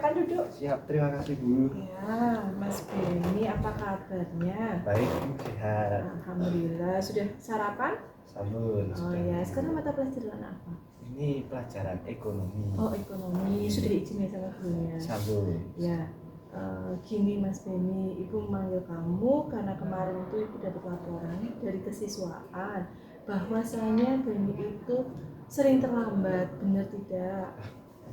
silakan duduk. Siap, terima kasih Bu. Ya, Mas Beni, apa kabarnya? Baik Bu, sehat. Alhamdulillah, sudah sarapan? Sampun. Oh ya, sekarang mata pelajaran apa? Ini pelajaran ekonomi. Oh, ekonomi. Sudah izin ya sama gurunya? Sampun. Ya, gini Mas Beni, Ibu memanggil kamu karena kemarin itu Ibu dapat laporan dari kesiswaan bahwasanya Beni itu sering terlambat, benar tidak?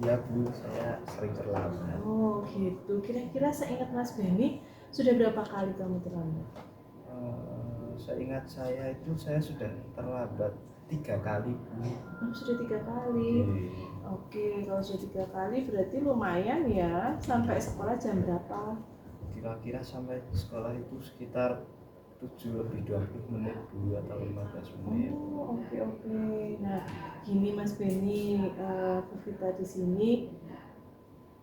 Iya Bu, saya sering terlambat. Oh gitu, kira-kira seingat Mas Beni sudah berapa kali kamu terlambat? Seingat saya itu saya sudah terlambat 3 kali Bu. Sudah 3 kali. Oke, kalau sudah 3 kali berarti lumayan ya. Sampai sekolah jam berapa? Kira-kira sampai sekolah itu sekitar 7 lebih 20 menit Bu, atau 15 menit. Oh, oke. Nah, gini Mas Beni, Bu Vita di sini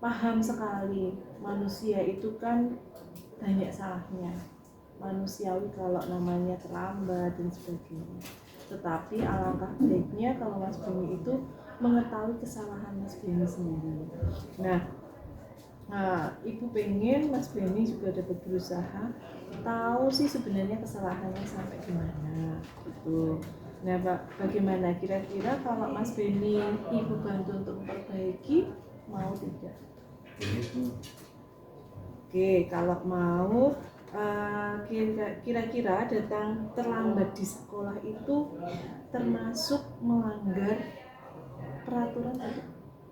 paham sekali manusia itu kan banyak salahnya. Manusiawi kalau namanya terlambat dan sebagainya. Tetapi alangkah baiknya kalau Mas Beni itu mengetahui kesalahan Mas Beni sendiri. Nah, Ibu pengen Mas Beni juga dapat berusaha tahu sih sebenarnya kesalahannya sampai gimana gitu. Nah, bagaimana kira-kira kalau Mas Beni Ibu bantu untuk memperbaiki, mau tidak? Oke, kalau mau kira-kira datang terlambat di sekolah itu termasuk melanggar peraturan tidak?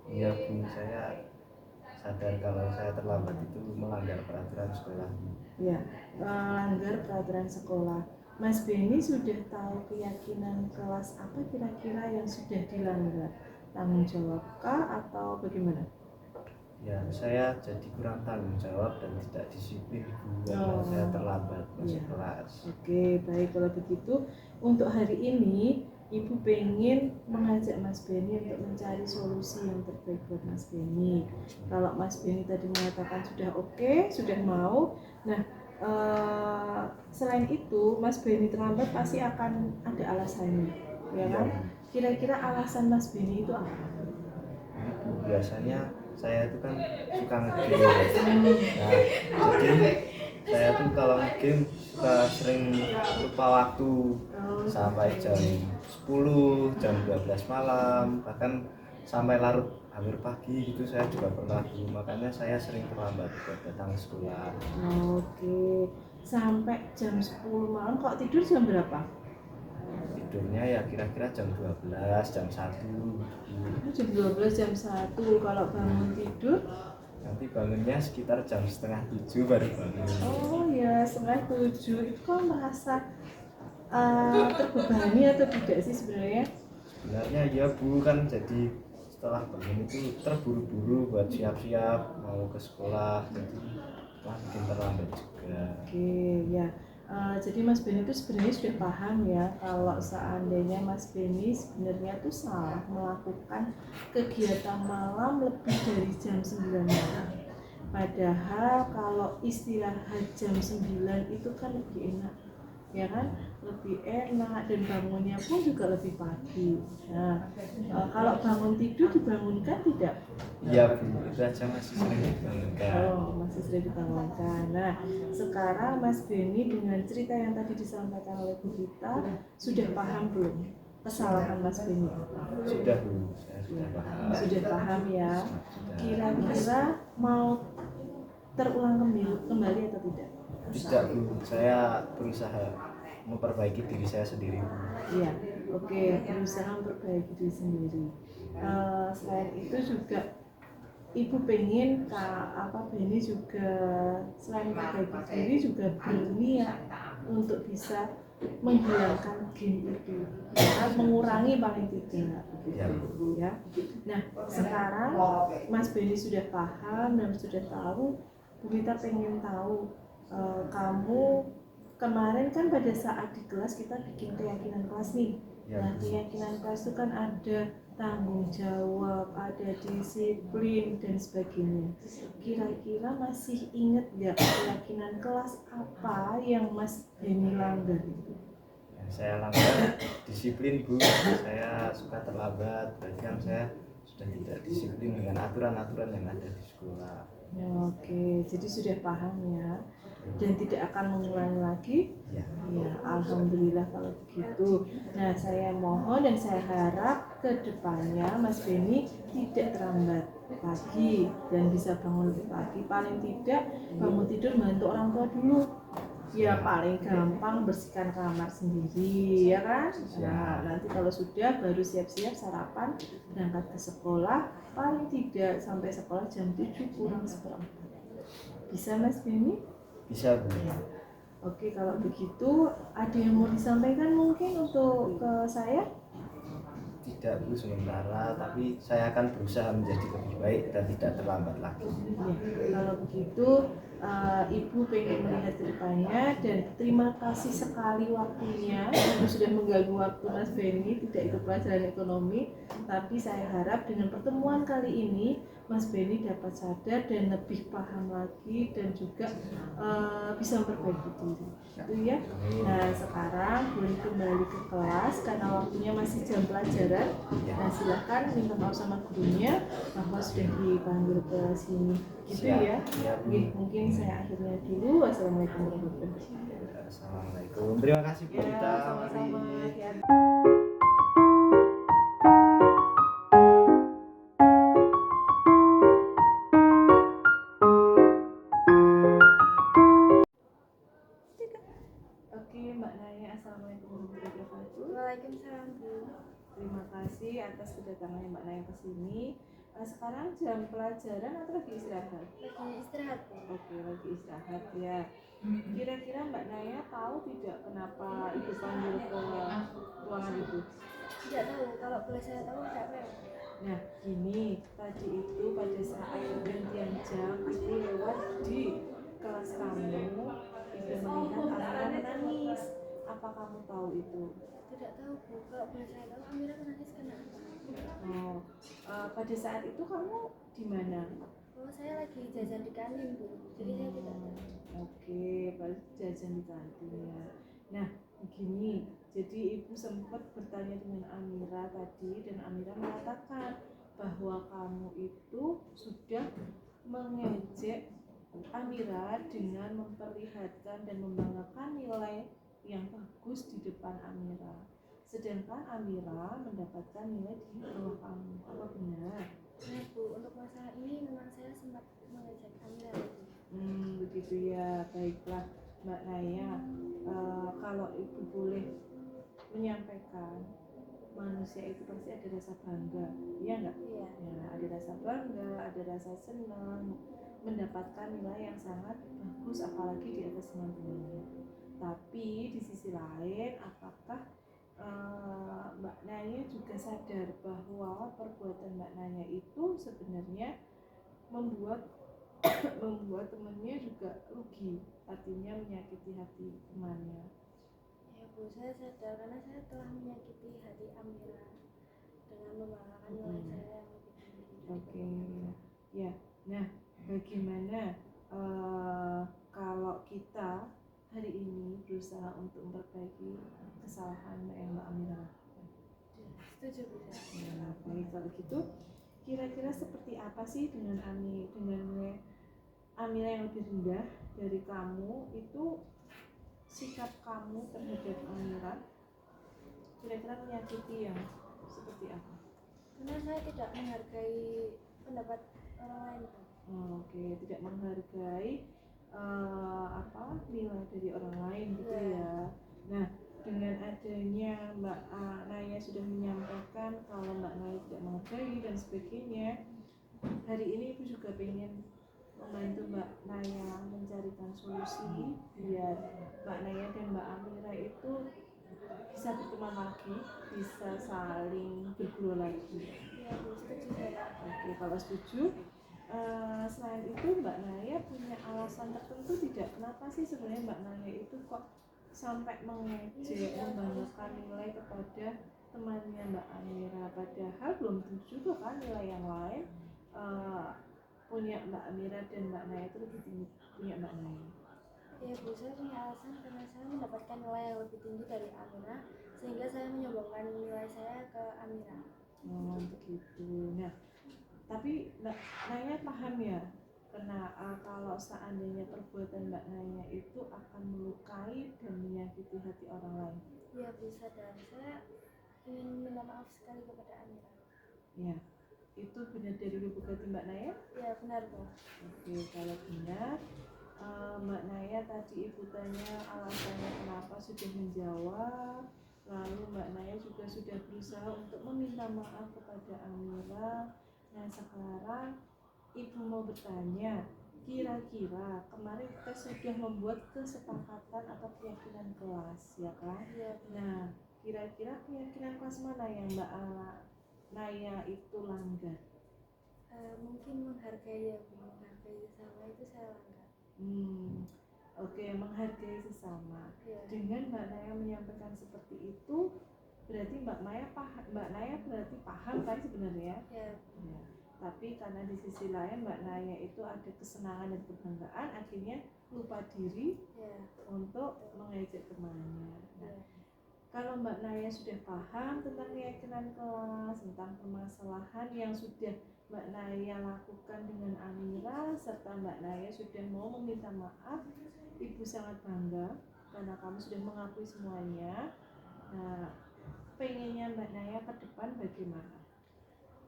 Iya Bu, saya sadar kalau saya terlambat itu melanggar peraturan sekolah. Ya, melanggar peraturan sekolah. Mas Beni sudah tahu keyakinan kelas apa kira-kira yang sudah dilanggar? Tanggung jawabkah atau bagaimana? Ya, saya jadi kurang tanggung jawab dan tidak disiplin karena saya terlambat masuk kelas. Oke, baik kalau begitu. Untuk hari ini Ibu pengen mengajak Mas Beni untuk mencari solusi yang terbaik buat Mas Beni. Kalau Mas Beni tadi mengatakan sudah oke, sudah mau. Nah, selain itu Mas Beni terlambat pasti akan ada alasannya, ya kan? Kira-kira alasan Mas Beni itu apa? Biasanya saya itu kan suka nge-game. Nah, jadi saya tuh kalau nge-game suka sering lupa waktu sampai jam 10, jam 12 malam, bahkan sampai larut hampir pagi gitu saya juga pernah dulu. Makanya saya sering terlambat buat datang ke sekolah. Oke, sampai jam 10 malam. Kok tidur jam berapa? Tidurnya ya kira-kira jam 12, jam 1. Jam 12, jam 1. Kalau bangun tidur? Nanti bangunnya sekitar jam setengah 7 baru bangun. Oh ya, setengah 7. Itu kok merasa terbebani atau tidak sih sebenarnya? Sebenarnya ya Bu, kan jadi setelah bangun itu terburu-buru buat siap-siap mau ke sekolah, jadi makin terlambat juga. Oke ya. Jadi Mas Beni itu sebenarnya sudah paham ya kalau seandainya Mas Beni sebenarnya itu salah melakukan kegiatan malam lebih dari jam 9 malam. Padahal kalau istirahat jam 9 itu kan lebih enak, ya kan? Lebih enak dan bangunnya pun juga lebih pagi. Nah, kalau bangun tidur dibangunkan tidak? Iya Bu, itu aja masih sering dibangunkan. Oh, masih sering dibangunkan. Nah, sekarang Mas Beni dengan cerita yang tadi disampaikan oleh Bu Vita sudah paham belum kesalahan Mas Beni? Sudah Bu, saya sudah paham. Sudah paham ya. Kira-kira mau terulang kembali atau tidak? Tidak Bu, saya berusaha memperbaiki diri saya sendiri Bu. Iya, oke, berusaha memperbaiki diri sendiri. Selain itu juga Ibu pengen Beni juga selain memperbaiki diri juga berniat untuk bisa menghilangkan game itu, ya, mengurangi paling tidak, begitu ya. Nah, sekarang Mas Beni sudah paham dan sudah tahu. Bu Vita pengen tahu, kamu kemarin kan pada saat di kelas kita bikin keyakinan kelas nih. Nah, keyakinan kelas itu kan ada tanggung jawab, ada disiplin dan sebagainya. Kira-kira masih ingat nggak keyakinan kelas apa yang Mas Beni langgar itu? Saya langgar disiplin Bu, saya suka terlambat, berarti kan saya sudah tidak disiplin dengan aturan-aturan yang ada di sekolah. Oke, jadi sudah paham ya, dan tidak akan mengulangi lagi. Ya, Ya, alhamdulillah kalau begitu. Nah, saya mohon dan saya harap ke depannya Mas Beni tidak terlambat pagi dan bisa bangun lebih pagi. Paling tidak bangun tidur bantu orang tua dulu. Ya paling gampang bersihkan kamar sendiri, ya kan? Nah, nanti kalau sudah baru siap-siap sarapan berangkat ke sekolah. Paling tidak sampai sekolah jam 7 kurang seperempat. Bisa Mas Beni? bisa Bu. Oke, kalau begitu ada yang mau disampaikan mungkin untuk ke saya? Tidak Bu sementara, tapi saya akan berusaha menjadi lebih baik dan tidak terlambat lagi. Ya, kalau begitu Ibu pengen melihat ke depannya dan terima kasih sekali waktunya. Ibu sudah mengganggu waktu Mas Beni tidak ikut pelajaran ekonomi, tapi saya harap dengan pertemuan kali ini Mas Beni dapat sadar dan lebih paham lagi dan juga bisa memperbaiki diri. Itu ya. Nah, sekarang boleh kembali ke kelas karena waktunya masih jam pelajaran. Nah, silahkan minta maaf sama gurunya bahwa sudah dipanggil ke sini. Gitu ya. Oke, mungkin saya akhirnya dulu. Wassalamualaikum warahmatullahi wabarakatuh. Assalamualaikum. Terima kasih Bu Ya, Rita. sama-sama. Mari. Hati-hati. Oke, Mbak Naya, assalamualaikum warahmatullahi wabarakatuh. Waalaikumsalam Bu. Terima kasih atas kedatangannya Mbak Naya ke sini. Sekarang jam pelajaran atau lagi istirahat? Lagi istirahat Bu. Oke, lagi istirahat ya. Kira-kira Mbak Naya tahu tidak kenapa Ibu panggil ke ruangan itu? Tidak tahu, kalau boleh saya tahu tidak apa ya? Nah, gini, tadi itu pada saat pergantian jam itu lewat di kelas kamu, Ibu melihat Amira menangis. Apa kamu tahu itu? Tidak tahu Bu, kalau boleh saya tahu Amira menangis kenapa? Oh, pada saat itu kamu di mana? Oh, saya lagi jajan di kantin Bu, jadi saya tidak tahu. Oke, baru jajan di kantin ya. Nah, begini, jadi ibu sempat bertanya dengan Amira tadi dan Amira mengatakan bahwa kamu itu sudah mengejek Amira dengan memperlihatkan dan membanggakan nilai yang bagus di depan Amira. Sedangkan Amira mendapatkan nilai di bawah kamu. Apa benar? Nah Bu, untuk masalah ini memang saya sempat mengajak Amira Bu. Begitu ya. Baiklah Mbak Naya, kalau ibu boleh menyampaikan, manusia itu pasti ada rasa bangga, iya nggak? Iya. Ya, ada rasa bangga, ada rasa senang mendapatkan nilai yang sangat bagus, apalagi di atas teman-temannya. Tapi di sisi lain, apakah Mbak Naya juga sadar bahwa perbuatan Mbak Naya itu sebenarnya membuat temannya juga rugi, artinya menyakiti hati temannya. Ya Bu, saya sadar karena saya telah menyakiti hati Amira dengan membanggakan nilai saya yang lebih tinggi. Oke, ya. Nah, bagaimana kalau kita hari ini berusaha untuk memperbaiki kesalahan yang Mbak Amira lakukan? Setuju Bu. Ya, baik, kalau gitu kira-kira seperti apa sih dengan Amira yang lebih rendah dari kamu itu, sikap kamu terhadap Amira kira-kira menyakiti yang seperti apa? Karena saya tidak menghargai pendapat orang lain Bu. Oke, tidak menghargai nilai dari orang lain gitu ya. Nah, dengan adanya Mbak Naya sudah menyampaikan kalau Mbak Naya tidak menghargai dan sebagainya, hari ini Ibu juga ingin membantu Mbak Naya mencarikan solusi biar Mbak Naya dan Mbak Amira itu bisa berteman lagi, bisa saling berguru lagi. Iya Bu, setuju saya. Oke, kalau setuju, selain itu Mbak Naya punya alasan tertentu tidak? Kenapa sih sebenarnya Mbak Naya itu kok sampai mengejek, membanggakan nilai kepada temannya Mbak Amira, padahal belum tentu juga kan nilai yang lain punya Mbak Amira dan Mbak Naya itu lebih tinggi punya Mbak Naya. Ya Bu, saya punya alasan karena saya mendapatkan nilai yang lebih tinggi dari Amira, sehingga saya menyombongkan nilai saya ke Amira. Oh, begitu. Nah, tapi Mbak Naya paham ya, kalau seandainya perbuatan Mbak Naya itu akan melukai dan menyakiti hati orang lain. Ya bisa, dan saya ingin minta maaf sekali kepada Amira. Ya, itu benar dari lubuk hati Mbak Naya? Ya benar Bu. Oke, kalau benar, Mbak Naya tadi Ibu tanya alasannya kenapa sudah menjawab, lalu Mbak Naya juga sudah berusaha untuk meminta maaf kepada Amira. Nah sekarang Ibu mau bertanya, kira-kira kemarin kita sudah membuat kesepakatan atau keyakinan kelas, ya kan? Ya, Nah, kira-kira keyakinan kelas mana yang Mbak Naya itu langgar? Mungkin menghargai ya Bu, menghargai sesama itu saya langgar. Oke, menghargai sesama. Ya. Dengan Mbak Naya menyampaikan seperti itu, berarti Mbak Naya berarti paham kan sebenarnya? Ya. Ya. Tapi karena di sisi lain Mbak Naya itu ada kesenangan dan kebanggaan, akhirnya lupa diri Ya. untuk mengejek temannya. Nah, Ya. kalau Mbak Naya sudah paham tentang keyakinan kelas, tentang permasalahan yang sudah Mbak Naya lakukan dengan Amira, serta Mbak Naya sudah mau meminta maaf, Ibu sangat bangga karena kamu sudah mengakui semuanya. Nah, pengennya Mbak Naya ke depan bagaimana?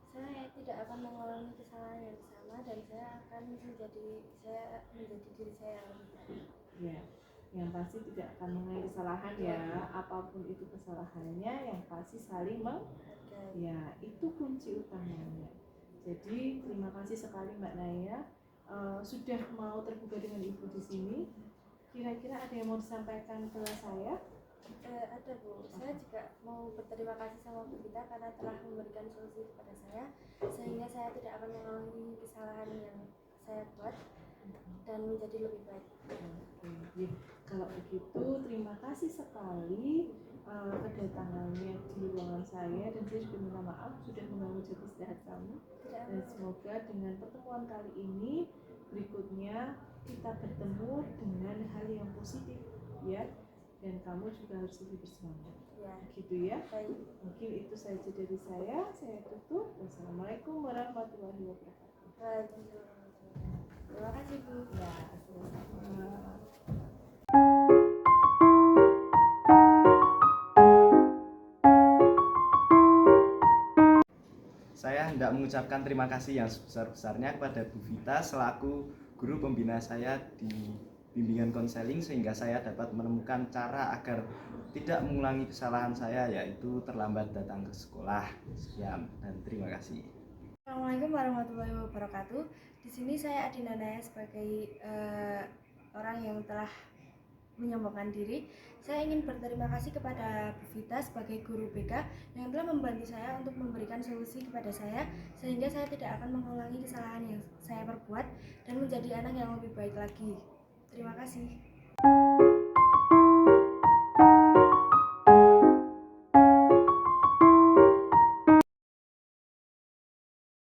Saya tidak akan mengulangi kesalahan yang sama, dan saya akan menjadi diri saya yang lebih baik. Ya, yang pasti tidak akan mengulangi kesalahan ya, apapun itu kesalahannya, yang pasti saling Menghargai. ya, itu kunci utamanya. Jadi terima kasih sekali Mbak Naya sudah mau terbuka dengan Ibu di sini. Kira-kira ada yang mau disampaikan ke saya? Ada Bu, saya juga mau berterima kasih sama Bu Vita karena telah memberikan solusi kepada saya, sehingga saya tidak akan mengulangi kesalahan yang saya buat dan menjadi lebih baik. Oke, ya, kalau begitu terima kasih sekali kedatangannya di ruangan saya, dan saya juga minta maaf sudah mengganggu jam istirahat kamu. Dan semoga dengan pertemuan kali ini berikutnya kita bertemu dengan hal yang positif ya, dan kamu juga harus lebih bersemangat Ya. gitu ya. Baik. Mungkin itu saja dari saya tutup. Wassalamualaikum warahmatullahi wabarakatuh. Waalaikumsalam. Terima kasih Bu. Ya, sama-sama. Saya hendak mengucapkan terima kasih yang sebesar-besarnya kepada Bu Vita selaku guru pembina saya di bimbingan konseling, sehingga saya dapat menemukan cara agar tidak mengulangi kesalahan saya, yaitu terlambat datang ke sekolah. Sekian dan terima kasih. Assalamualaikum warahmatullahi wabarakatuh. Di sini saya Adina Naya sebagai orang yang telah menyombongkan diri. Saya ingin berterima kasih kepada Bu Vita sebagai guru BK yang telah membantu saya untuk memberikan solusi kepada saya, sehingga saya tidak akan mengulangi kesalahan yang saya perbuat dan menjadi anak yang lebih baik lagi. Terima kasih.